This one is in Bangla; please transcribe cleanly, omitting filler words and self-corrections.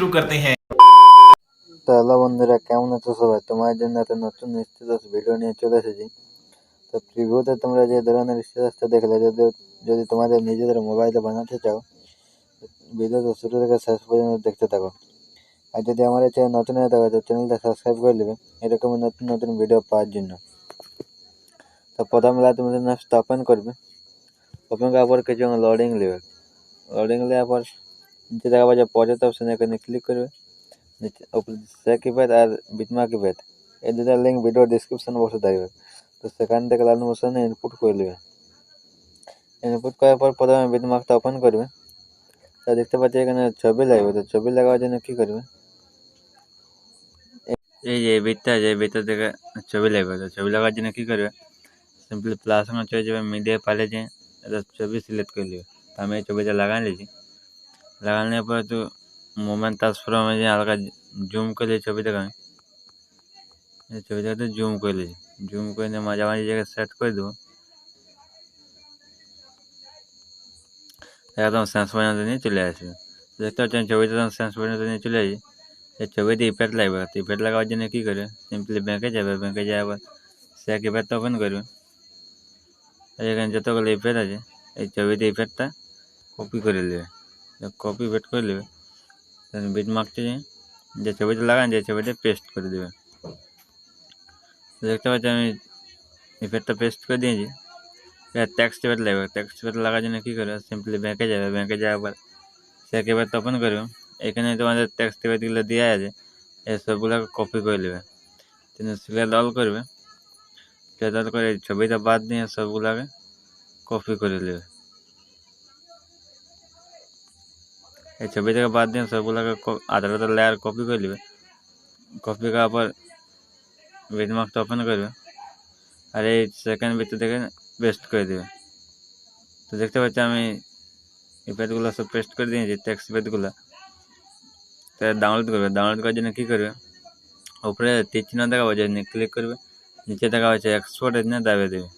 शुरू करते हैं। তো হ্যালো বন্ধুরা, কেমন আছো সবাই? তোমার জন্য একটা নতুন স্ট্যাটাস ভিডিও নিয়ে চলে এসেছি। তো প্রিভিউতে তোমরা যে ধরনের স্ট্যাটাসটা দেখলে, যদি যদি তোমাদের নিজেদের মোবাইলে বানাতে চাও, ভিডিওটা শুরু থেকে শেষ পর্যন্ত দেখতে থাকো। আর যদি আমার এই চ্যানেল নতুন হয়ে থাকো তো চ্যানেলটা সাবস্ক্রাইব করে নেবে এরকমই নতুন নতুন ভিডিও পাওয়ার জন্য। তো প্রথমে তুমি নেক্সট ওপেন করবে। ওপেন করার পর কিছু লোডিং নেবে। লোডিং নেওয়ার পর নিচে দেখা পাচ্ছে প্রজেক্ট অপশন, এখানে ক্লিক করবে। সে কিপ্যাড আর বিটমার্ক কিপ্যাড এই দুটার লিঙ্ক ভিডিও ডিসক্রিপশন বক্সে থাকবে। তো সেখান থেকে লাল মোশনে ইনপুট করে নেবে। ইনপুট করার পর প্রথমে বিটমার্কটা ওপেন করবে। তা দেখতে পাচ্ছি এখানে ছবি লাগবে। তো ছবি লাগাবার জন্য কী করবে, এই যে বিটটা আছে, বিটটা থেকে ছবি লাগবে। তো ছবি লাগার জন্য কী করবে, সিম্পলি প্লাস চলে যাবে, মিডিয়া পালে যে এটা ছবি সিলেক্ট করে নেবে। তো আমি এই ছবিটা লাগাই নিয়েছি। লাগানোর পরে তো মোমেন্ট ট্রান্সফর্ম যে হালকা জুম করে ছবিটাকে আমি এই ছবিটাকে জুম করে নিয়েছি। জুম করে নিয়ে মাঝামাঝি জায়গায় সেট করে দেবো, একদম শেষ পর্যন্ত নিয়ে চলে আসবে। দেখতে পাচ্ছেন ছবিটা একদম শেষ পর্যন্ত নিয়ে চলে আসবে। এই ছবিতে ইফেক্ট লাগবে। তো ইফেক্ট লাগাবার জন্য কী করবে, সিম্পলি ব্যাঙ্কে যাবে। ব্যাঙ্কে যাওয়ার পর সে ইফেক্টটা ওপেন করবে। এখানে যতগুলো ইফেক্ট আছে এই ছবিতে ইফেক্টটা কপি করে নেবে। কপি ইফেক্ট করে নেবে, বিটমার্কটা যে ছবিটা লাগান যে ছবিটা পেস্ট করে দেবে। দেখতে পাচ্ছি আমি ইফেক্টটা পেস্ট করে দিয়েছি। এবার টেক্সট ইফেক্ট লাগবে। টেক্সট ইফেক্ট লাগার জন্য কী করবে, সিম্পলি ব্যাঙ্কে যাবে। ব্যাঙ্কে যাওয়ার পর সে ইফেক্ট ওপেন করবে। এখানে তোমাদের টেক্সট ইফেক্টগুলো দেওয়া আছে, এই সবগুলোকে কপি করে নেবে। তিনি সিলেক্ট অল করবে। সিলেক্ট অল করে ছবিটা বাদ দিয়ে সবগুলোকে কপি করে নেবে। এই ছবি থেকে বাদ দিয়ে সবগুলোকে আধা আধা লেয়ার কপি করে নেবে। কপি করার পর বিটমার্কটা ওপেন করবে আর এই সেকেন্ড ভিতর থেকে পেস্ট করে দেবে। তো দেখতে পাচ্ছি আমি ইফেক্টগুলো সব পেস্ট করে দিয়েছি, টেক্সট ইফেক্টগুলো। তো ডাউনলোড করবে। ডাউনলোড করার জন্য কী করবে, উপরে তীর চিহ্ন দেখা পাচ্ছে, ক্লিক করবে। নিচে দেখা পাচ্ছে এক্সপোর্ট এর দাবিয়ে দেবে।